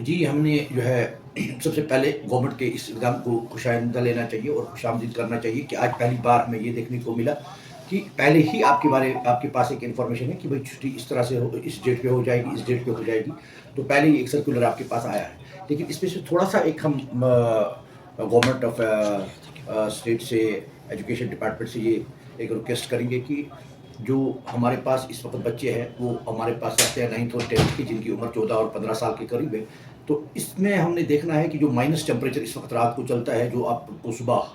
जी, हमने जो है सबसे पहले गवर्नमेंट के इस इक़दाम को खुशाइंदा लेना चाहिए और खुशामदीद करना चाहिए कि आज पहली बार हमें ये देखने को मिला कि पहले ही आपके पास एक इन्फॉर्मेशन है कि भई छुट्टी इस तरह से हो इस डेट पे हो जाएगी, इस डेट पे हो जाएगी। तो पहले ही एक सर्कुलर आपके पास आया है। लेकिन इसमें से थोड़ा-सा एक हम गवर्नमेंट ऑफ स्टेट से एजुकेशन डिपार्टमेंट से ये एक रिक्वेस्ट करेंगे कि जो हमारे पास इस वक़्त बच्चे हैं, वो हमारे पास रहते हैं 9th और 10th की जिनकी उम्र 14 और 15 साल के करीब है। तो इसमें हमने देखना है कि जो माइनस टेम्परेचर इस वक़्त रात को चलता है, जो आपको सुबह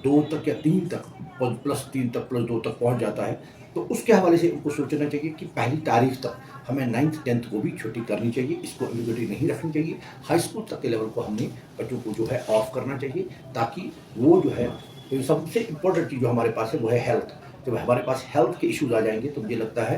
2 तक या 3 तक +3 तक +2 तक पहुँच जाता है। तो उसके हवाले से उनको सोचना चाहिए कि पहली तारीख तक हमें 9th 10th को भी छुट्टी करनी चाहिए, इसको एम्बिग्युइटी नहीं रखनी चाहिए। हाई स्कूल तक के लेवल को हमने बच्चों को जो है ऑफ करना चाहिए, ताकि वो जो है तो सबसे इम्पोर्टेंट चीज़ जो हमारे पास है वो है हेल्थ। जब हमारे पास हेल्थ के इश्यूज़ आ जाएँगे तो मुझे लगता है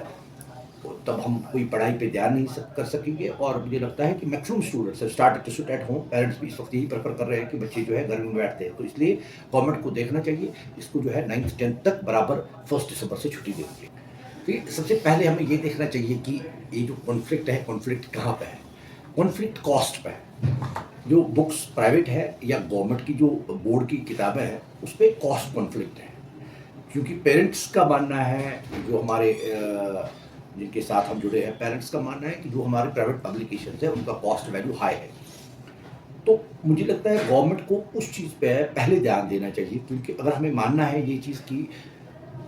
तब हम कोई पढ़ाई पे ध्यान नहीं कर सकेंगे। और मुझे लगता है कि maximum students start to sit at home, parents भी इस वक्त यही प्रेफर कर रहे हैं कि बच्चे जो है घर में बैठते हैं। तो इसलिए गवर्नमेंट को देखना चाहिए, इसको जो है 9th 10th तक बराबर 1 दिसंबर से छुट्टी देनी चाहिए। तो सबसे पहले हमें ये देखना चाहिए कि ये जो कॉन्फ्लिक्ट है, कॉन्फ्लिक्ट कहाँ पे है? कॉन्फ्लिक्ट कॉस्ट पे है। जो बुक्स प्राइवेट है या गवर्नमेंट की जो बोर्ड की किताबें हैं, उस पे कॉस्ट कॉन्फ्लिक्ट है। क्योंकि पेरेंट्स का मानना है, जो हमारे जिनके साथ हम जुड़े हैं, पेरेंट्स का मानना है कि जो हमारे प्राइवेट पब्लिकेशंस हैं उनका कॉस्ट वैल्यू हाई है। तो मुझे लगता है गवर्नमेंट को उस चीज़ पे पहले ध्यान देना चाहिए, क्योंकि अगर हमें मानना है ये चीज़ कि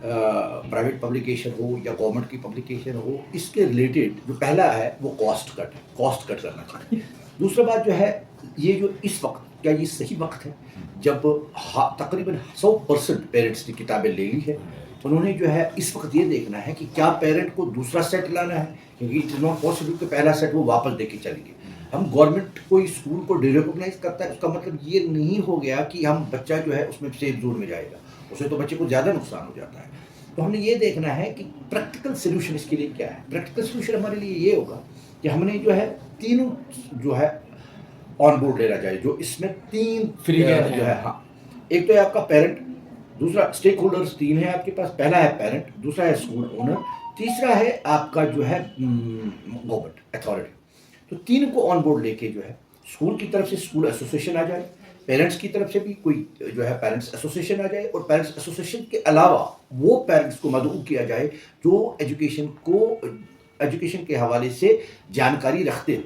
प्राइवेट पब्लिकेशन हो या गवर्नमेंट की पब्लिकेशन हो, इसके रिलेटेड जो पहला है वो कॉस्ट कट करना चाहिए। दूसरा बात जो है, ये जो इस वक्त क्या ये सही वक्त है जब तकरीबन 100% पेरेंट्स ने किताबें ले ली है? उन्होंने जो है इस वक्त ये देखना है कि क्या पेरेंट को दूसरा सेट लाना है, क्योंकि इट इज़ नॉट पॉसिबल कि पहला सेट वो वापस दे के चलेंगे। हम गवर्नमेंट कोई स्कूल को डिरिकॉग्नाइज करता है, उसका मतलब ये नहीं हो गया कि हम बच्चा जो है उसमें सेफ जोन में जाएगा, उससे तो बच्चे को ज़्यादा नुकसान हो जाता है। तो हमने ये देखना है कि प्रैक्टिकल सोल्यूशन इसके लिए क्या है। प्रैक्टिकल सोल्यूशन हमारे लिए ये होगा कि हमने जो है तीनों जो है ऑन बोर्ड लेना चाहिए, जो इसमें 3 फ्री जो है, हाँ, एक तो है आपका पेरेंट, दूसरा स्टेक होल्डर्स 3 है आपके पास। पहला है पेरेंट, दूसरा है स्कूल ओनर, तीसरा है आपका जो है गवर्नमेंट अथॉरिटी। तो 3 को ऑन बोर्ड लेके जो है स्कूल की तरफ से स्कूल एसोसिएशन आ जाए, पेरेंट्स की तरफ से भी कोई जो है पेरेंट्स एसोसिएशन आ जाए, और पेरेंट्स एसोसिएशन के अलावा वो पेरेंट्स को मदऊ किया जाए जो एजुकेशन के हवाले से जानकारी रखते हो।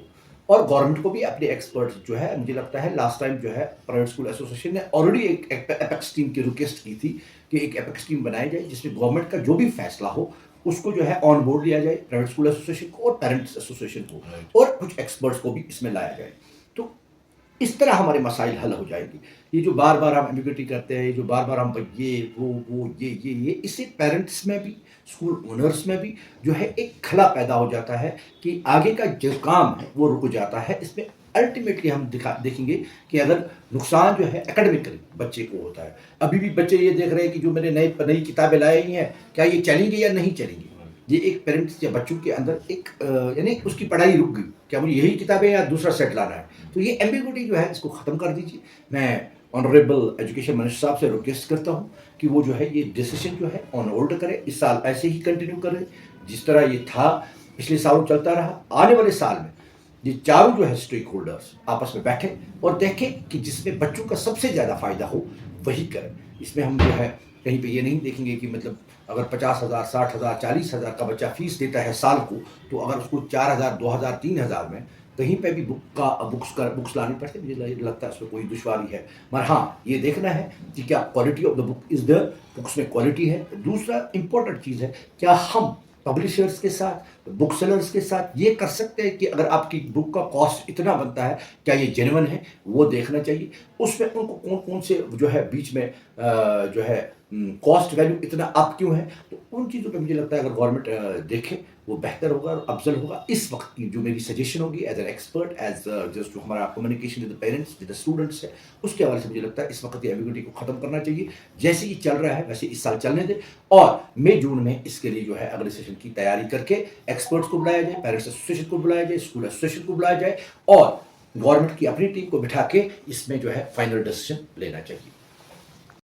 और गवर्नमेंट को भी अपने एक्सपर्ट्स जो है, मुझे लगता है लास्ट टाइम जो है प्राइवेट स्कूल एसोसिएशन ने ऑलरेडी एक एपेक्स टीम की रिक्वेस्ट की थी कि एक एपेक्स टीम बनाई जाए जिसमें गवर्नमेंट का जो भी फैसला हो उसको जो है ऑन बोर्ड लिया जाए, प्राइवेट स्कूल एसोसिएशन को और पेरेंट्स एसोसिएशन को, और कुछ एक्सपर्ट्स को भी इसमें लाया जाए। तो इस तरह हमारे मसाइल हल हो जाएंगे। ये जो बार बार हम एम्बिग्युइटी करते हैं, ये जो बार बार हम ये वो ये इससे पेरेंट्स में भी, स्कूल ओनर्स में भी जो है एक खला पैदा हो जाता है कि आगे का जो काम है वो रुक जाता है। इसमें अल्टीमेटली हम देखेंगे कि अगर नुकसान जो है एकेडमिकली बच्चे को होता है। अभी भी बच्चे ये देख रहे हैं कि जो मैंने नई किताबें लाई हैं, क्या ये चलेंगी या नहीं चलेंगी। ये एक पेरेंट्स या बच्चों के अंदर एक यानी उसकी पढ़ाई रुक गई, क्या मुझे यही किताबें या दूसरा सेट लाना है। तो ये एम्बिग्युइटी जो है इसको ख़त्म कर दीजिए। मैं ऑनरेबल एजुकेशन मिनिस्टर साहब से रिक्वेस्ट करता हूँ कि वो जो है ये डिसीजन जो है ऑन होल्ड करें, इस साल ऐसे ही कंटिन्यू करें जिस तरह ये था पिछले सालों चलता रहा। आने वाले साल में ये चारों जो है स्टेक होल्डर्स आपस में बैठें और देखें कि जिसमें बच्चों का सबसे ज़्यादा फ़ायदा हो वही करें। इसमें हम जो है कहीं पे ये नहीं देखेंगे कि मतलब अगर 50,000, 60,000, 40,000 का बच्चा फीस देता है साल को, तो अगर उसको 4,000, 2,000, 3,000 में कहीं पे भी बुक्स लानी पड़ती है, मुझे लगता है उसमें कोई दुश्वारी है। मगर हाँ, ये देखना है कि क्या quality of the book is there, books में क्वालिटी है। दूसरा इंपॉर्टेंट चीज़ है, क्या हम पब्लिशर्स के साथ, बुक सेलर्स के साथ ये कर सकते हैं कि अगर आपकी बुक का कॉस्ट इतना बनता है, क्या ये जेन्युइन है, वो देखना चाहिए। उसमें उनको कौन कौन से जो है बीच में जो है कॉस्ट वैल्यू इतना अप क्यों है, तो उन चीज़ों पे मुझे लगता है अगर गवर्नमेंट देखे वो बेहतर होगा और अफजल होगा। इस वक्त की जो मेरी सजेशन होगी as an expert, as just जो हमारा communication with the parents, with the students है, उसके हवाले से मुझे लगता है इस वक्त ये एम्बिग्युइटी को ख़त्म करना चाहिए। जैसे ही चल रहा है वैसे इस साल चलने दें, और मई जून में इसके लिए जो है अगले सेशन की तैयारी करके एक्सपर्ट्स को बुलाया जाए, पेरेंट्स एसोसिएशन को बुलाया जाए, स्कूल एसोसिएशन को बुलाया जाए, और गवर्नमेंट की अपनी टीम को बिठा के इसमें जो है फाइनल डिसीजन लेना चाहिए।